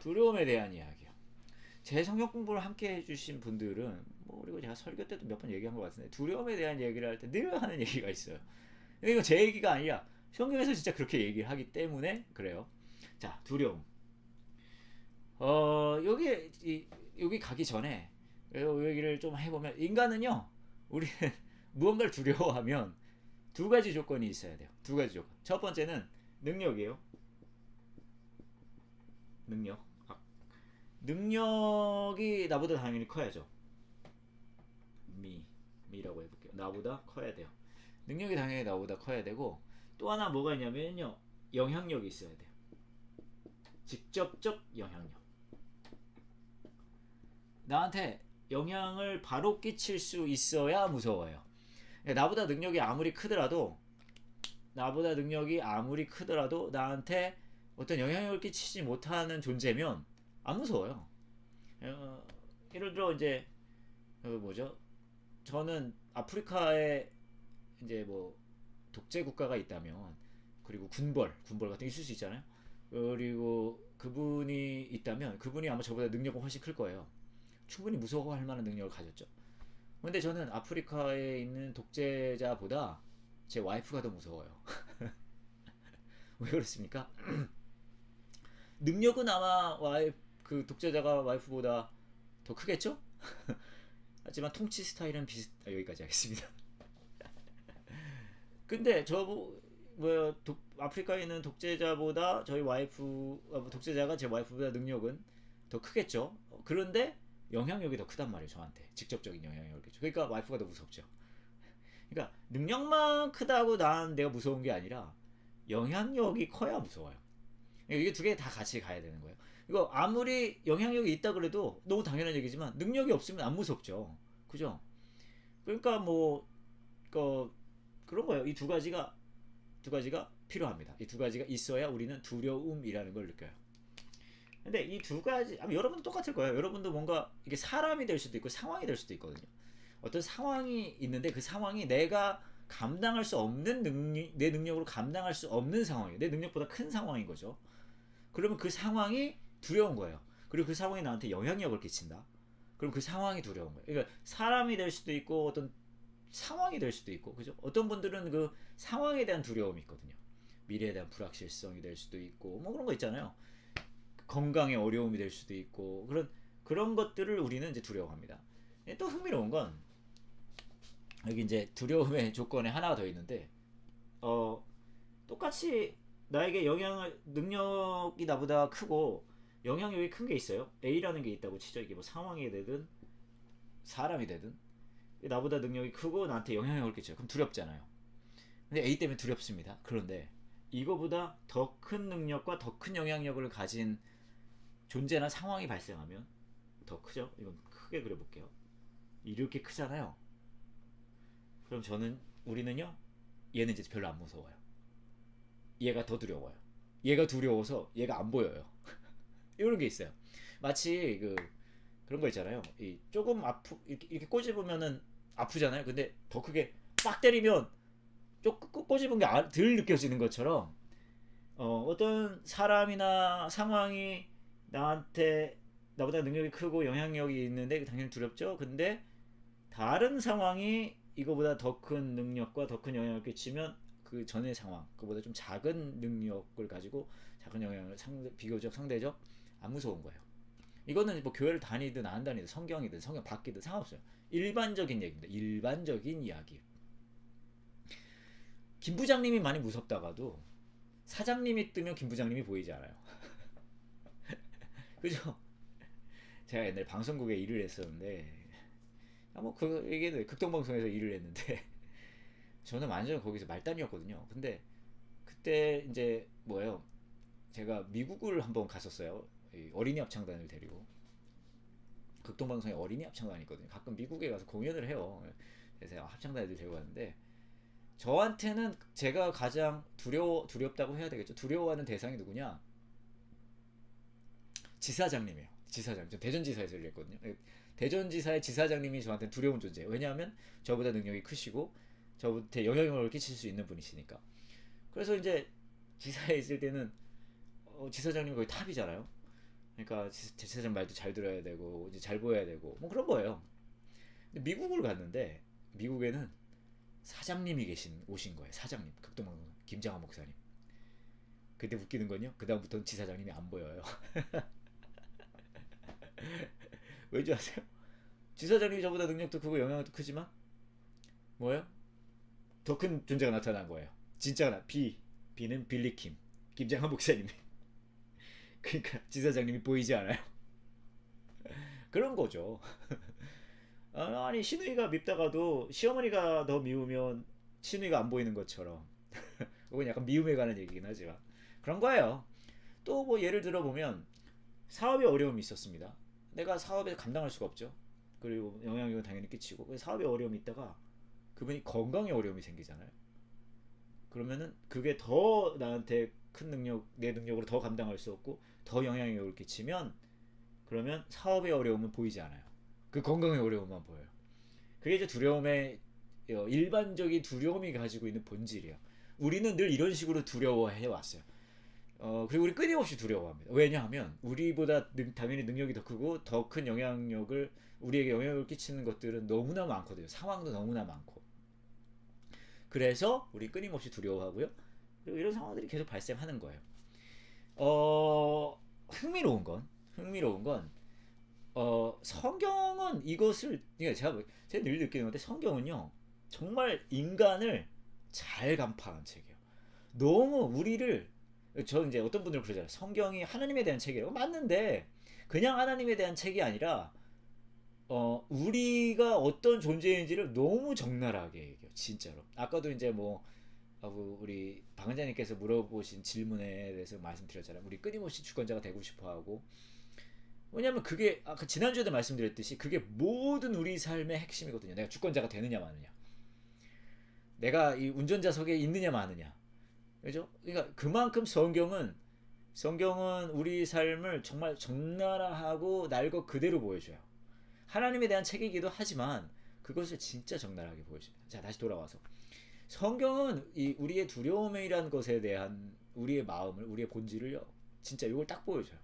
두려움에 대한 이야기요. 제 성경 공부를 함께 해주신 분들은 뭐 그리고 제가 설교 때도 몇 번 얘기한 것 같은데 두려움에 대한 얘기를 할 때 늘 하는 얘기가 있어요. 이거 제 얘기가 아니라 성경에서 진짜 그렇게 얘기를 하기 때문에 그래요. 자, 두려움. 여기 가기 전에 이 얘기를 좀 해보면 인간은요, 우리는 무언가를 두려워하면 두 가지 조건이 있어야 돼요. 두 가지 조건. 첫 번째는 능력이에요. 능력. 능력이 나보다 당연히 커야죠. 미라고 해볼게요. 나보다 커야 돼요. 능력이 당연히 나보다 커야 되고 또 하나 뭐가 있냐면요. 영향력이 있어야 돼요. 직접적 영향력. 나한테 영향을 바로 끼칠 수 있어야 무서워요. 나보다 능력이 아무리 크더라도 나한테 어떤 영향력을 끼치지 못하는 존재면 안 무서워요. 예를 들어 이제 뭐죠? 저는 아프리카에 이제 뭐 독재 국가가 있다면 그리고 군벌 같은 게 있을 수 있잖아요. 그리고 그분이 있다면 그분이 아마 저보다 능력은 훨씬 클 거예요. 충분히 무서워할 만한 능력을 가졌죠. 근데 저는 아프리카에 있는 독재자보다 제 와이프가 더 무서워요. 왜 그렇습니까? 능력은 아마 그 독재자가 와이프보다 더 크겠죠? 하지만 통치 스타일은 여기까지 하겠습니다. 근데 아프리카에 있는 독재자보다 저희 독재자가 제 와이프보다 능력은 더 크겠죠. 그런데 영향력이 더 크단 말이에요. 저한테 직접적인 영향력이죠. 그러니까 와이프가 더 무섭죠. 그러니까 능력만 크다고 내가 무서운 게 아니라 영향력이 커야 무서워요. 이게 두 개 다 같이 가야 되는 거예요. 이거 아무리 영향력이 있다 그래도 너무 당연한 얘기지만 능력이 없으면 안 무섭죠. 그죠? 그러니까 뭐 그런 거예요. 이 두 가지가 필요합니다. 이 두 가지가 있어야 우리는 두려움이라는 걸 느껴요. 근데 이 두 가지 아마 여러분도 똑같을 거예요. 여러분도 뭔가 이게 사람이 될 수도 있고 상황이 될 수도 있거든요. 어떤 상황이 있는데 그 상황이 내가 감당할 수 없는 내 능력으로 감당할 수 없는 상황이에요. 내 능력보다 큰 상황인 거죠. 그러면 그 상황이 두려운 거예요. 그리고 그 상황이 나한테 영향력을 끼친다. 그럼 그 상황이 두려운 거예요. 그러니까 사람이 될 수도 있고 어떤 상황이 될 수도 있고, 그죠? 어떤 분들은 그 상황에 대한 두려움이 있거든요. 미래에 대한 불확실성이 될 수도 있고, 뭐 그런 거 있잖아요. 건강에 어려움이 될 수도 있고, 그런 것들을 우리는 이제 두려워합니다. 또 흥미로운 건 여기 이제 두려움의 조건에 하나가 더 있는데, 똑같이 나에게 능력이 나보다 크고 영향력이 큰 게 있어요. A라는 게 있다고 치죠. 이게 뭐 상황이 되든 사람이 되든 나보다 능력이 크고 나한테 영향력을 끼쳐요. 그럼 두렵잖아요. 근데 A 때문에 두렵습니다. 그런데 이거보다 더 큰 능력과 더 큰 영향력을 가진 존재나 상황이 발생하면 더 크죠. 이건 크게 그려볼게요. 이렇게 크잖아요. 그럼 우리는요, 얘는 이제 별로 안 무서워요. 얘가 더 두려워요. 얘가 두려워서 얘가 안 보여요. 이런 게 있어요. 마치 그런 거 있잖아요. 조금 이렇게 꼬집으면은 아프잖아요. 근데 더 크게 빡 때리면 조금 꼬집은 게 덜 느껴지는 것처럼 어떤 사람이나 상황이 나보다 능력이 크고 영향력이 있는데 당연히 두렵죠. 근데 다른 상황이 이거보다 더 큰 능력과 더 큰 영향을 끼치면 그 전의 상황, 그보다 좀 작은 능력을 가지고 작은 영향을 비교적 상대적 안 무서운 거예요. 이거는 뭐 교회를 다니든 안 다니든 성경이든 성경 바뀌든 상관없어요. 일반적인 얘기입니다. 일반적인 이야기. 김 부장님이 많이 무섭다가도 사장님이 뜨면 김 부장님이 보이지 않아요. 그죠? 제가 옛날에 방송국에 일을 했었는데 그 얘기는 극동방송에서 일을 했는데 저는 완전 거기서 말단이었거든요. 근데 그때 이제 뭐예요? 제가 미국을 한번 갔었어요. 어린이 합창단을 데리고. 극동방송에 어린이 합창단이 있거든요. 가끔 미국에 가서 공연을 해요. 그래서 합창단 애들 데리고 갔는데 저한테는 제가 가장 두렵다고 해야 되겠죠. 두려워하는 대상이 누구냐? 지사장님이에요. 지사장. 저 대전지사에서 일했거든요. 대전지사의 지사장님이 저한테 두려운 존재예요. 왜냐하면 저보다 능력이 크시고 저한테 영향력을 끼칠 수 있는 분이시니까. 그래서 이제 지사에 있을 때는 지사장님이 거의 탑이잖아요. 그러니까 제사장 말도 잘 들어야 되고 이제 잘 보여야 되고 뭐 그런 거예요. 근데 미국을 갔는데 미국에는 사장님이 오신 거예요. 사장님, 극동방송 김장한 목사님. 근데 웃기는 건요. 그 다음부터는 지사장님이 안 보여요. 왠지 아세요? 지사장님이 저보다 능력도 크고 영향도 크지만 뭐예요? 더 큰 존재가 나타난 거예요. 진짜가 비는 빌리킴, 김장한 목사님. 그러니까 지사장님이 보이지 않아요. 그런 거죠. 아니 시누이가 밉다가도 시어머니가 더 미우면 시누이가 안 보이는 것처럼. 혹은 약간 미움에 관한 얘기긴 하지만 그런 거예요. 또 뭐 예를 들어 보면 사업에 어려움이 있었습니다. 내가 사업에 감당할 수가 없죠. 그리고 영향력은 당연히 끼치고 사업에 어려움이 있다가 그분이 건강에 어려움이 생기잖아요. 그러면은 그게 더 나한테 큰 능력, 내 능력으로 더 감당할 수 없고 더 영향력을 끼치면 그러면 사업의 어려움은 보이지 않아요. 그 건강의 어려움만 보여요. 그게 이제 두려움의 일반적인 두려움이 가지고 있는 본질이에요. 우리는 늘 이런 식으로 두려워해 왔어요. 그리고 우리 끊임없이 두려워합니다. 왜냐하면 우리보다 당연히 능력이 더 크고 더 큰 영향력을 우리에게 영향을 끼치는 것들은 너무나 많거든요. 상황도 너무나 많고. 그래서 우리 끊임없이 두려워하고요. 그리고 이런 상황들이 계속 발생하는 거예요. 흥미로운 건 성경은 이것을 그러니까 제가 늘 느끼는 건데 성경은요 정말 인간을 잘 간파한 책이에요. 너무 우리를 저 이제 어떤 분들 그러잖아요. 성경이 하나님에 대한 책이라고 맞는데 그냥 하나님에 대한 책이 아니라 우리가 어떤 존재인지를 너무 적나라하게 얘기해요. 진짜로. 아까도 이제 뭐 우리 방은자님께서 물어보신 질문에 대해서 말씀드렸잖아요. 우리 끊임없이 주권자가 되고 싶어하고 왜냐면 그게 아까 지난주에도 말씀드렸듯이 그게 모든 우리 삶의 핵심이거든요. 내가 주권자가 되느냐 마느냐. 내가 이 운전자석에 있느냐 마느냐. 그죠? 그러니까 그만큼 성경은 우리 삶을 정말 적나라하고 날 것 그대로 보여줘요. 하나님에 대한 책이기도 하지만 그것을 진짜 적나라하게 보여줍니다. 자, 다시 돌아와서 성경은 이 우리의 두려움이라는 것에 대한 우리의 마음을 우리의 본질을요 진짜 이걸 딱 보여줘요.